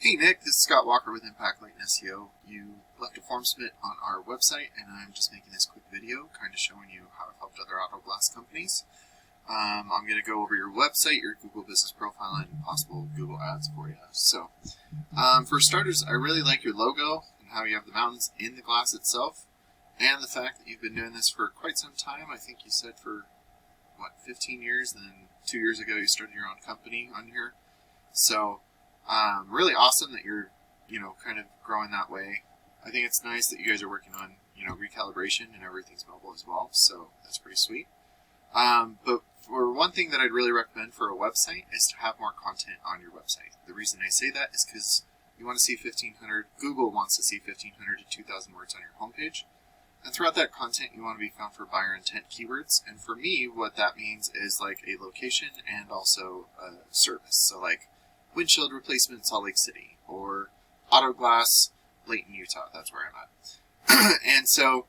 Hey Nick, this is Scott Walker with Impact Light SEO. You left a form submit on our website, and I'm just making this quick video, kind of showing you how I've helped other auto glass companies. I'm going to go over your website, your Google Business Profile, and possible Google Ads for you. So, for starters, I really like your logo and how you have the mountains in the glass itself, and the fact that you've been doing this for quite some time. I think you said for, 15 years, and then 2 years ago you started your own company on here. So, really awesome that you're, kind of growing that way. I think it's nice that you guys are working on, recalibration and everything's mobile as well. So that's pretty sweet. But for one thing that I'd really recommend for a website is to have more content on your website. The reason I say that is because you want to see 1,500, Google wants to see 1,500 to 2,000 words on your homepage. And throughout that content, you want to be found for buyer intent keywords. And for me, what that means is like a location and also a service. So like windshield replacement, Salt Lake City, or auto glass, Layton, Utah. That's where I'm at. And so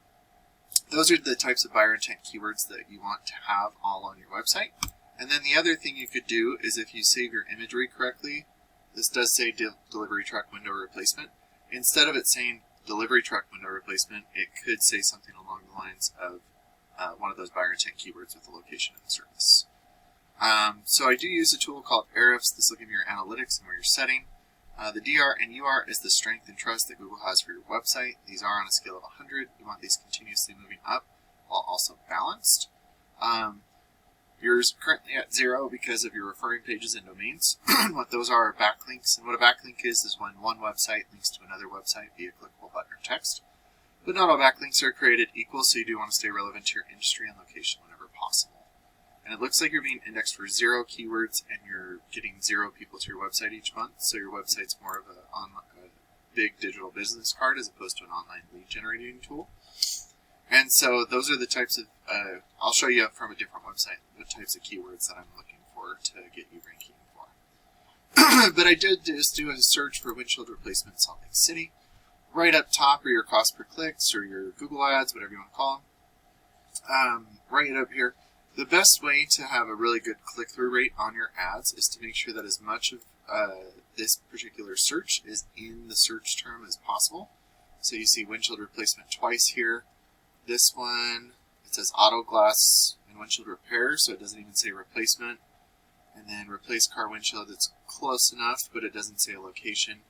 those are the types of buyer intent keywords that you want to have all on your website. And then the other thing you could do is if you save your imagery correctly, this does say delivery truck window replacement. Instead of it saying delivery truck window replacement, it could say something along the lines of one of those buyer intent keywords with the location and the service. So I do use a tool called Ahrefs. This will give you your analytics and where you're setting. The DR and UR is the strength and trust that Google has for your website. These are on a scale of 100. You want these continuously moving up while also balanced. Yours currently at 0 because of your referring pages and domains. What those are backlinks. And what a backlink is when one website links to another website via clickable button or text. But not all backlinks are created equal, so you do want to stay relevant to your industry and location whenever possible. And it looks like you're being indexed for 0 keywords and you're getting 0 people to your website each month. So your website's more of a big digital business card as opposed to an online lead generating tool. And so those are the types of, I'll show you from a different website, the types of keywords that I'm looking for to get you ranking for. But I did just do a search for windshield replacement Salt Lake City. Right up top are your cost per clicks or your Google ads, whatever you want to call them. Right up here. The best way to have a really good click-through rate on your ads is to make sure that as much of this particular search is in the search term as possible. So you see windshield replacement twice here. This one, it says auto glass and windshield repair, so it doesn't even say replacement. And then replace car windshield, it's close enough, but it doesn't say a location.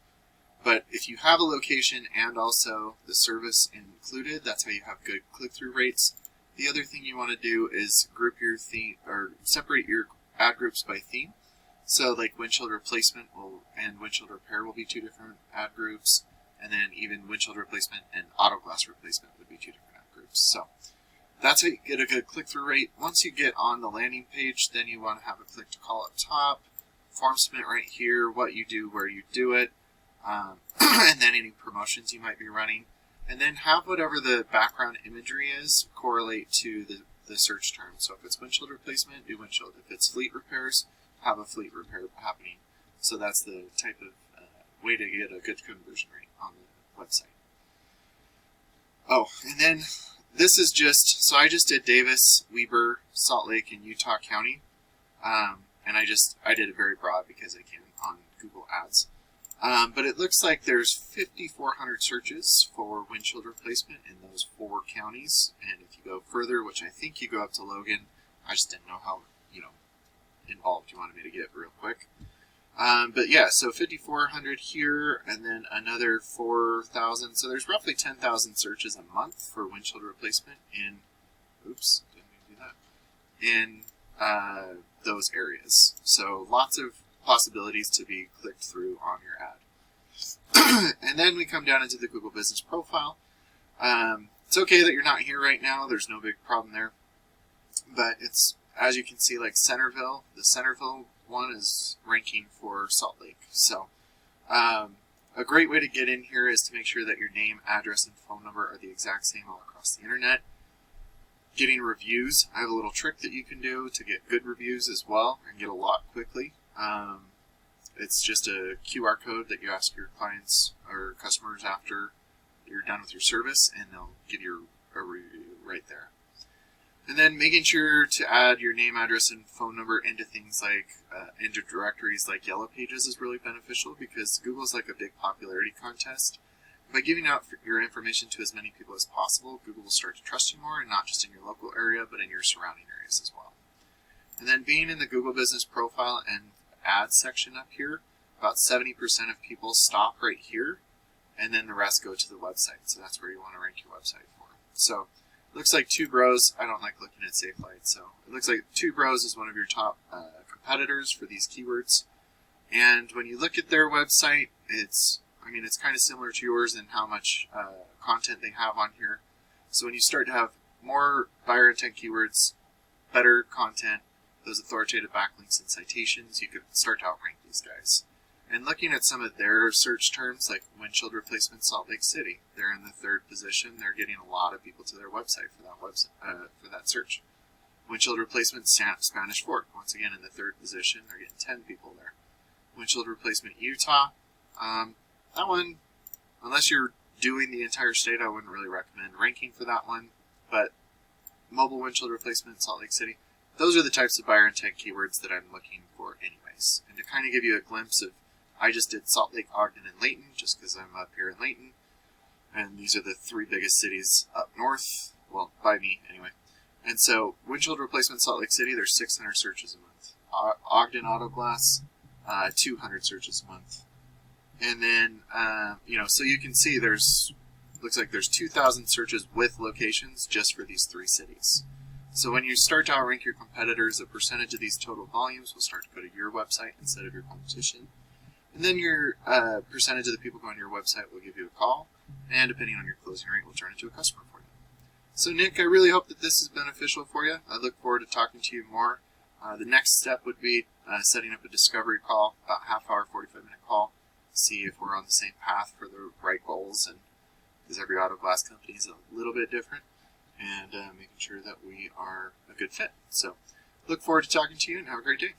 But if you have a location and also the service included, that's how you have good click-through rates. The other thing you want to do is group your theme or separate your ad groups by theme. So like windshield replacement and windshield repair will be 2 different ad groups, and then even windshield replacement and auto glass replacement would be 2 different ad groups. So that's how you get a good click-through rate. Once you get on the landing page, then you want to have a click to call up top, form submit right here, what you do, where you do it, and then any promotions you might be running. And then have whatever the background imagery is correlate to the search term. So if it's windshield replacement, do windshield. If it's fleet repairs, have a fleet repair happening. So that's the type of way to get a good conversion rate on the website. Oh, and then this is so I just did Davis, Weber, Salt Lake, and Utah County. And I did it very broad because I can on Google Ads. But it looks like there's 5,400 searches for windshield replacement in those 4 counties. And if you go further, which I think you go up to Logan, I just didn't know how, involved you wanted me to get real quick. But yeah, so 5,400 here and then another 4,000. So there's roughly 10,000 searches a month for windshield replacement in, didn't mean to do that, in those areas. So lots of possibilities to be clicked through on your ad. And then we come down into the Google Business Profile. It's okay that you're not here right now. There's no big problem there. But it's, as you can see, like Centerville, the Centerville one is ranking for Salt Lake. So a great way to get in here is to make sure that your name, address, and phone number are the exact same all across the internet. Getting reviews. I have a little trick that you can do to get good reviews as well and get a lot quickly. It's just a QR code that you ask your clients or customers after you're done with your service, and they'll give you a review right there. And then making sure to add your name, address, and phone number into things like, into directories like Yellow Pages is really beneficial, because Google's like a big popularity contest. By giving out your information to as many people as possible, Google will start to trust you more, and not just in your local area, but in your surrounding areas as well. And then being in the Google Business Profile and Ads section up here, about 70% of people stop right here, and then the rest go to the website. So that's where you want to rank your website for. So it looks like Two Bros. I don't like looking at Safe Light, so it looks like Two Bros is one of your top competitors for these keywords. And when you look at their website, it's kind of similar to yours in how much content they have on here. So when you start to have more buyer intent keywords, better content, those authoritative backlinks and citations, you could start to outrank these guys. And looking at some of their search terms, like windshield replacement Salt Lake City, they're in the 3rd position. They're getting a lot of people to their website for that search. Windshield replacement Spanish Fork, once again in the 3rd position. They're getting 10 people there. Windshield replacement Utah, that one, unless you're doing the entire state, I wouldn't really recommend ranking for that one. But mobile windshield replacement Salt Lake City, those are the types of buyer intent keywords that I'm looking for anyways. And to kind of give you a glimpse of, I just did Salt Lake, Ogden, and Layton, just because I'm up here in Layton. And these are the 3 biggest cities up north, well, by me anyway. And so, windshield replacement Salt Lake City, there's 600 searches a month. Ogden Auto Glass, 200 searches a month. And then, so you can see looks like there's 2,000 searches with locations just for these 3 cities. So when you start to outrank your competitors, a percentage of these total volumes will start to go to your website instead of your competition. And then your percentage of the people going to your website will give you a call, and depending on your closing rate, will turn into a customer for you. So Nick, I really hope that this is beneficial for you. I look forward to talking to you more. The next step would be setting up a discovery call, about half hour, 45-minute call, see if we're on the same path for the right goals, and because every auto glass company is a little bit different, and making sure that we are a good fit. So look forward to talking to you, and have a great day.